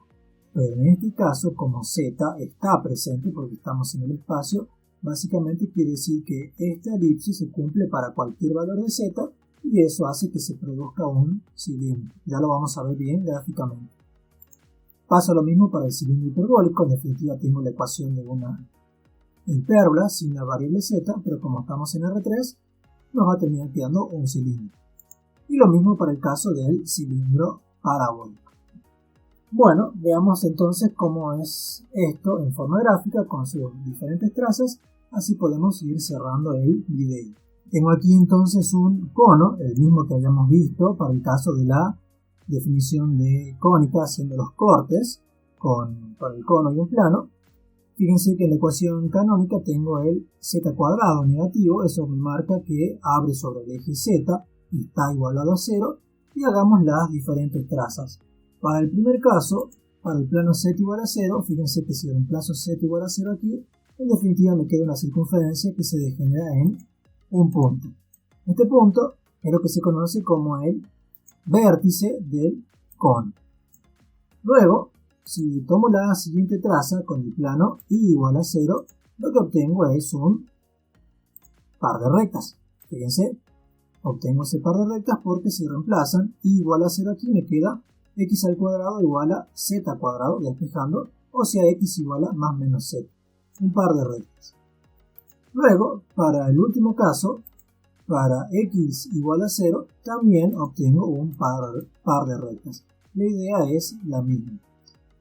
pero en este caso, como z está presente porque estamos en el espacio, básicamente quiere decir que esta elipse se cumple para cualquier valor de z y eso hace que se produzca un cilindro. Ya lo vamos a ver bien gráficamente. Pasa lo mismo para el cilindro hiperbólico. En definitiva tengo la ecuación de una hipérbola sin la variable z, pero como estamos en R3 nos va a terminar quedando un cilindro. Y lo mismo para el caso del cilindro parabólico. Bueno, veamos entonces cómo es esto en forma gráfica con sus diferentes trazas, así podemos ir cerrando el video. Tengo aquí entonces un cono, el mismo que habíamos visto para el caso de la definición de cónica haciendo los cortes con el cono y un plano. Fíjense que en la ecuación canónica tengo el z cuadrado negativo, eso me marca que abre sobre el eje z y está igualado a 0, y hagamos las diferentes trazas. Para el primer caso, para el plano z igual a 0, fíjense que si reemplazo z igual a 0 aquí, en definitiva me queda una circunferencia que se degenera en un punto. Este punto es lo que se conoce como el vértice del cono. Luego, si tomo la siguiente traza con el plano y igual a 0, lo que obtengo es un par de rectas. Fíjense, obtengo ese par de rectas porque si reemplazan y igual a 0 aquí me queda x al cuadrado igual a z cuadrado, despejando, o sea x igual a más menos z. Un par de rectas. Luego, para el último caso, para x igual a 0, también obtengo un par de rectas. la idea es la misma.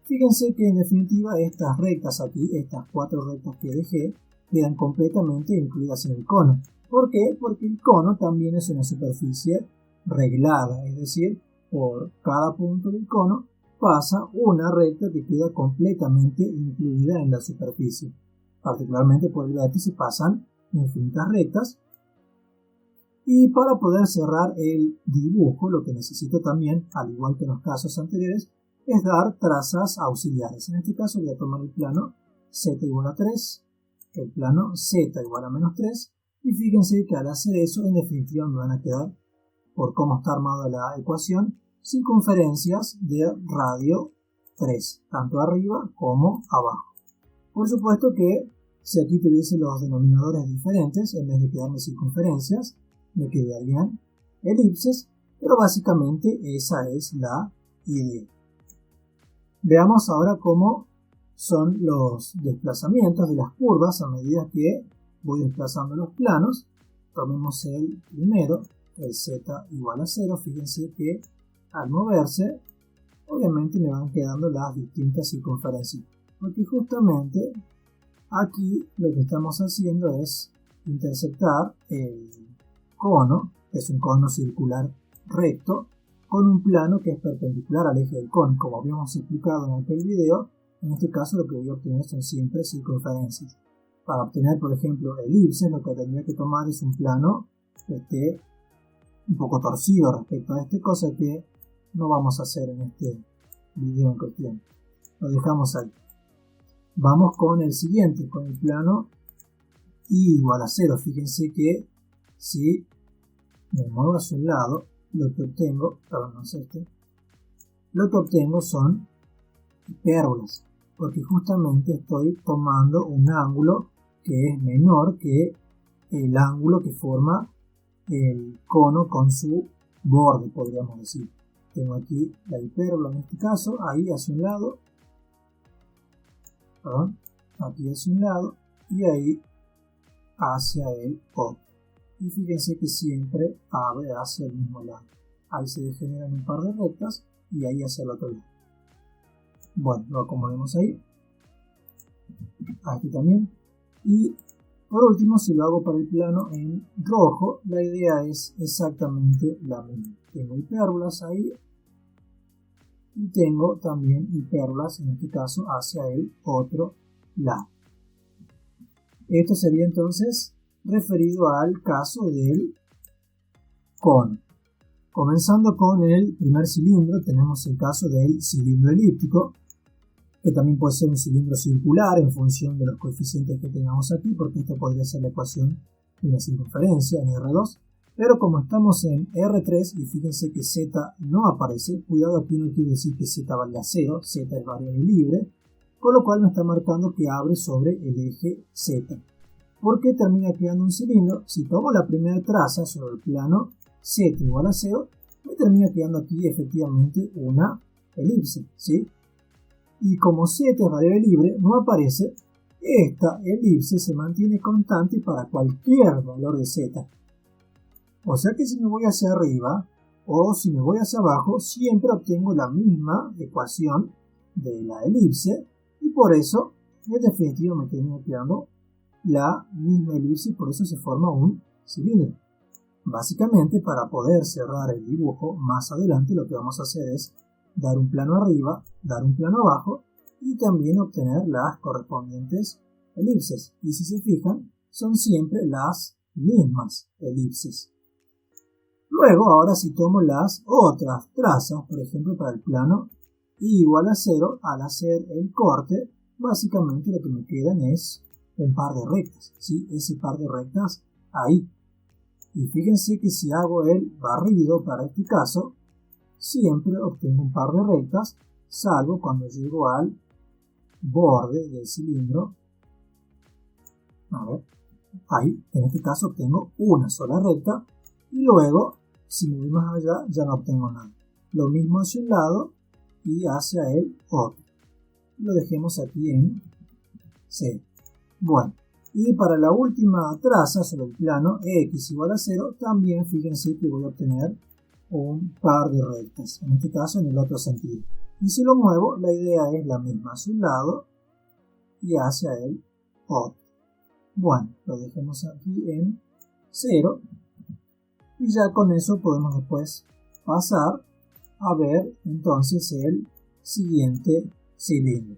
Fíjense que en definitiva estas rectas aquí, estas 4 rectas que dejé, quedan completamente incluidas en el cono. ¿Por qué? Porque el cono también es una superficie reglada, es decir, por cada punto del cono pasa una recta que queda completamente incluida en la superficie. Particularmente por el vértice pasan infinitas rectas. Y para poder cerrar el dibujo, lo que necesito también, al igual que en los casos anteriores, es dar trazas auxiliares. En este caso voy a tomar el plano z igual a 3, el plano z igual a menos 3, y fíjense que al hacer eso, en definitiva me van a quedar, por cómo está armada la ecuación, circunferencias de radio 3, tanto arriba como abajo. Por supuesto que si aquí tuviese los denominadores diferentes, en vez de quedarme circunferencias, me quedarían elipses, pero básicamente esa es la idea. Veamos ahora cómo son los desplazamientos de las curvas a medida que voy desplazando los planos. Tomemos el primero, el z igual a 0. Fíjense que al moverse, obviamente me van quedando las distintas circunferencias, porque justamente aquí lo que estamos haciendo es intersectar el cono, que es un cono circular recto, con un plano que es perpendicular al eje del cono. Como habíamos explicado en aquel video, en este caso lo que voy a obtener son siempre circunferencias. Para obtener, por ejemplo, elipses, lo que tendría que tomar es un plano que esté un poco torcido respecto a este, cosa que no vamos a hacer en este video en cuestión. Lo dejamos ahí. Vamos con el siguiente, con el plano y igual a 0. Fíjense que si me muevo hacia un lado, lo que obtengo, lo que obtengo son hipérbolas, porque justamente estoy tomando un ángulo que es menor que el ángulo que forma el cono con su borde, podríamos decir. Tengo aquí la hipérbola en este caso, ahí hacia un lado, aquí hacia un lado y ahí hacia el otro. Y fíjense que siempre abre hacia el mismo lado. Ahí se degeneran un par de rectas y ahí hacia el otro lado. Bueno, lo acomodemos ahí. Aquí también. Y por último, si lo hago para el plano en rojo, la idea es exactamente la misma. Tengo hipérbolas ahí. Y tengo también hipérbolas, en este caso, hacia el otro lado. Esto sería entonces referido al caso del cono. Comenzando con el primer cilindro, tenemos el caso del cilindro elíptico, que también puede ser un cilindro circular en función de los coeficientes que tengamos aquí, porque esto podría ser la ecuación de la circunferencia en R2. Pero como estamos en R3 y fíjense que Z no aparece, cuidado, aquí no quiere decir que Z valga 0, Z es variable libre, con lo cual me está marcando que abre sobre el eje Z. ¿Por qué termina quedando un cilindro? Si tomo la primera traza sobre el plano Z igual a 0, me termina quedando aquí efectivamente una elipse, ¿sí? Y como Z es variable libre, no aparece, esta elipse se mantiene constante para cualquier valor de Z. O sea que si me voy hacia arriba o si me voy hacia abajo, siempre obtengo la misma ecuación de la elipse y por eso en definitiva me termina quedando la misma elipse y por eso se forma un cilindro. Básicamente, para poder cerrar el dibujo más adelante, lo que vamos a hacer es dar un plano arriba, dar un plano abajo y también obtener las correspondientes elipses. Y si se fijan, son siempre las mismas elipses. Luego, ahora si tomo las otras trazas, por ejemplo para el plano y igual a 0, al hacer el corte, básicamente lo que me quedan es un par de rectas, ¿sí? Ese par de rectas ahí. Y fíjense que si hago el barrido para este caso, siempre obtengo un par de rectas, salvo cuando llego al borde del cilindro. A ver, ahí en este caso obtengo una sola recta y luego, si me voy más allá, ya no obtengo nada. Lo mismo hacia un lado y hacia el otro. Lo dejemos aquí en C. Bueno, y para la última traza sobre el plano X igual a 0, también fíjense que voy a obtener un par de rectas, en este caso en el otro sentido. Y si lo muevo, la idea es la misma, hacia un lado y hacia el otro. Bueno, lo dejemos aquí en 0 y ya con eso podemos después pasar a ver entonces el siguiente cilindro.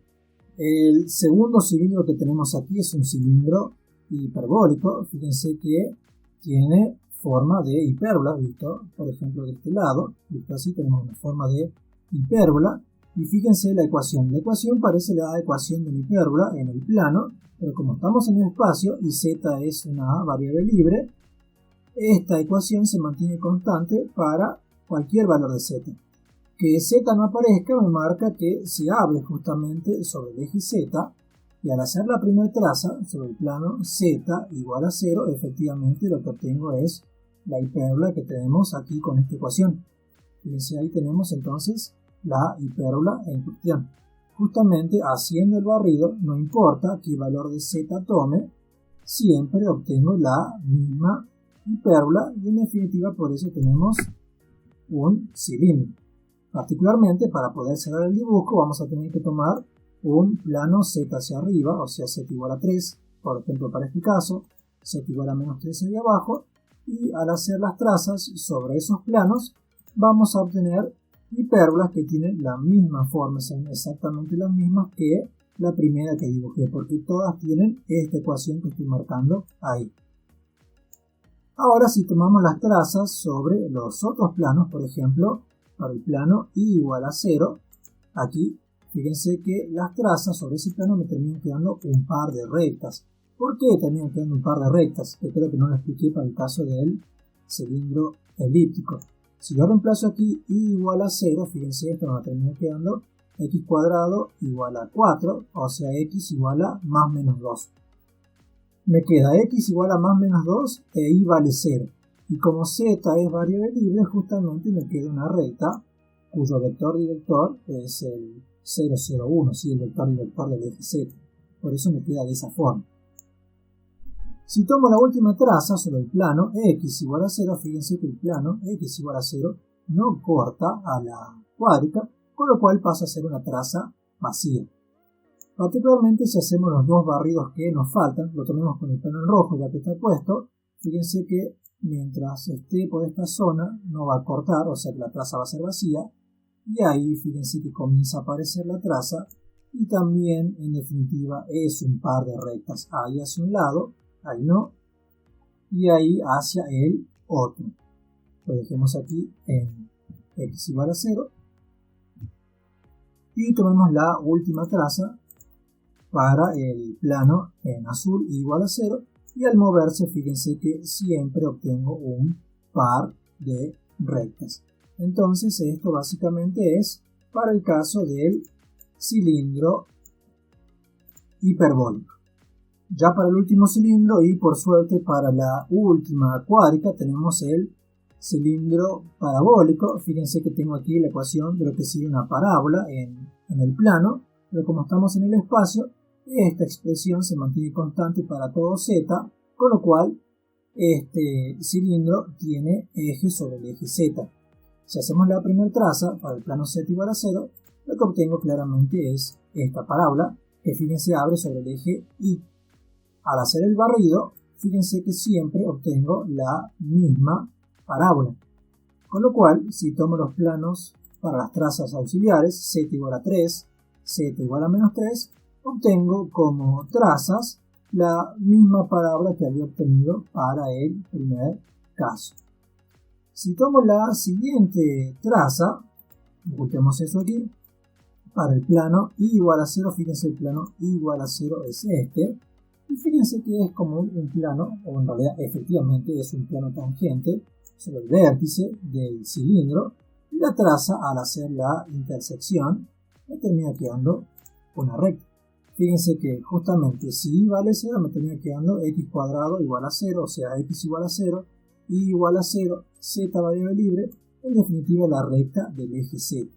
El segundo cilindro que tenemos aquí es un cilindro hiperbólico. Fíjense que tiene forma de hipérbola, visto por ejemplo de este lado, visto así tenemos una forma de hipérbola. Y fíjense la ecuación. La ecuación parece la ecuación de una hipérbola en el plano, pero como estamos en el espacio y z es una variable libre, esta ecuación se mantiene constante para cualquier valor de z. Que z no aparezca me marca que se abre justamente sobre el eje z, y al hacer la primera traza sobre el plano z igual a 0, efectivamente lo que obtengo es la hipérbola que tenemos aquí con esta ecuación. Fíjense, ahí tenemos entonces la hipérbola en cuestión. Justamente haciendo el barrido, no importa qué valor de z tome, siempre obtengo la misma hipérbola y en definitiva por eso tenemos un cilindro. Particularmente para poder cerrar el dibujo vamos a tener que tomar un plano z hacia arriba, o sea z igual a 3, por ejemplo para este caso, z igual a menos 3 hacia abajo, y al hacer las trazas sobre esos planos vamos a obtener hipérbolas que tienen la misma forma, son exactamente las mismas que la primera que dibujé, porque todas tienen esta ecuación que estoy marcando ahí. Ahora si tomamos las trazas sobre los otros planos, por ejemplo, para el plano y igual a 0, aquí fíjense que las trazas sobre ese plano me terminan quedando un par de rectas. ¿Por qué terminan quedando un par de rectas? Que creo que no lo expliqué para el caso del cilindro elíptico. Si yo reemplazo aquí y igual a 0, fíjense, esto me va a terminar quedando x cuadrado igual a 4, o sea x igual a más menos 2. Me queda x igual a más menos 2 e y vale 0. Y como z es variable libre, justamente me queda una recta cuyo vector director es el 0, 0, 1, ¿sí? El vector director del eje z. Por eso me queda de esa forma. Si tomo la última traza sobre el plano x igual a 0, fíjense que el plano x igual a 0 no corta a la cuádrica, con lo cual pasa a ser una traza vacía. Particularmente si hacemos los dos barridos que nos faltan, lo tenemos con el plano en rojo ya que está puesto, fíjense que mientras esté por esta zona no va a cortar, o sea que la traza va a ser vacía, y ahí fíjense que comienza a aparecer la traza y también en definitiva es un par de rectas, ahí hacia un lado, ahí no, y ahí hacia el otro. Lo dejemos aquí en x igual a 0 y tomemos la última traza para el plano en azul igual a 0 y al moverse fíjense que siempre obtengo un par de rectas. Entonces esto básicamente es para el caso del cilindro hiperbólico. Ya para el último cilindro y por suerte para la última cuádrica tenemos el cilindro parabólico. Fíjense que tengo aquí la ecuación de lo que sería una parábola en el plano, pero como estamos en el espacio, esta expresión se mantiene constante para todo z, con lo cual este cilindro tiene eje sobre el eje z. Si hacemos la primera traza para el plano z igual a 0, lo que obtengo claramente es esta parábola, que fíjense abre sobre el eje y. Al hacer el barrido, fíjense que siempre obtengo la misma parábola. Con lo cual, si tomo los planos para las trazas auxiliares, z igual a 3, z igual a menos 3, obtengo como trazas la misma parábola que había obtenido para el primer caso. Si tomo la siguiente traza, ocultemos eso aquí, para el plano y igual a 0, fíjense el plano y igual a 0 es este, y fíjense que es como un plano, o en realidad efectivamente es un plano tangente sobre el vértice del cilindro, y la traza al hacer la intersección me termina quedando una recta. Fíjense que justamente si y vale 0 me termina quedando x cuadrado igual a 0, o sea x igual a 0, y igual a 0, z variable libre, en definitiva la recta del eje z.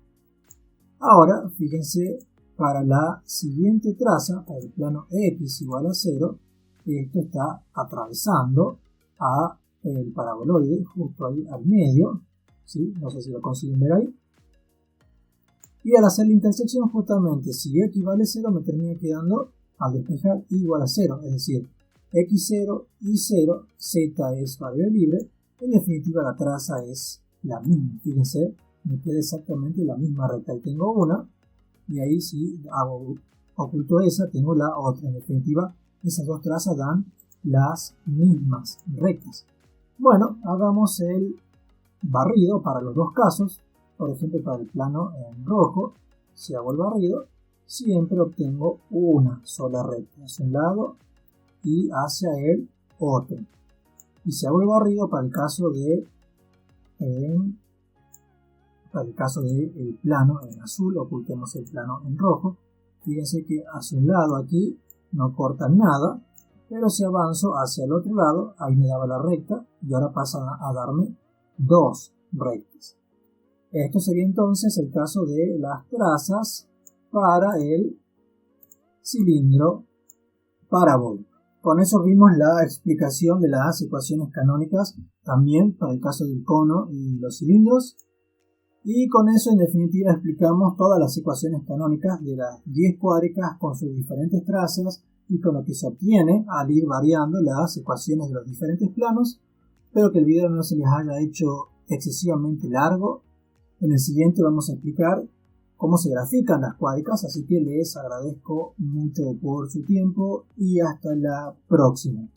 Ahora fíjense para la siguiente traza, para el plano x igual a 0, esto está atravesando a el paraboloide justo ahí al medio, ¿sí? No sé si lo consiguen ver ahí. Y al hacer la intersección, justamente, si x vale 0, me termina quedando, al despejar, y igual a 0. Es decir, x0, y0, z es variable libre. En definitiva, la traza es la misma. Fíjense, me queda exactamente la misma recta. Ahí tengo una, y ahí si oculto esa, tengo la otra. En definitiva, esas dos trazas dan las mismas rectas. Bueno, hagamos el barrido para los dos casos. Por ejemplo, para el plano en rojo, si hago el barrido, siempre obtengo una sola recta hacia un lado y hacia el otro. Y si hago el barrido para el caso de el plano en azul, ocultemos el plano en rojo. Fíjense que hacia un lado aquí no corta nada, pero si avanzo hacia el otro lado, ahí me daba la recta y ahora pasa a darme dos rectas. Esto sería entonces el caso de las trazas para el cilindro parabólico. Con eso vimos la explicación de las ecuaciones canónicas también para el caso del cono y los cilindros. Y con eso en definitiva explicamos todas las ecuaciones canónicas de las 10 cuádricas con sus diferentes trazas y con lo que se obtiene al ir variando las ecuaciones de los diferentes planos. Espero que el video no se les haya hecho excesivamente largo. En el siguiente vamos a explicar cómo se grafican las cuádricas, así que les agradezco mucho por su tiempo y hasta la próxima.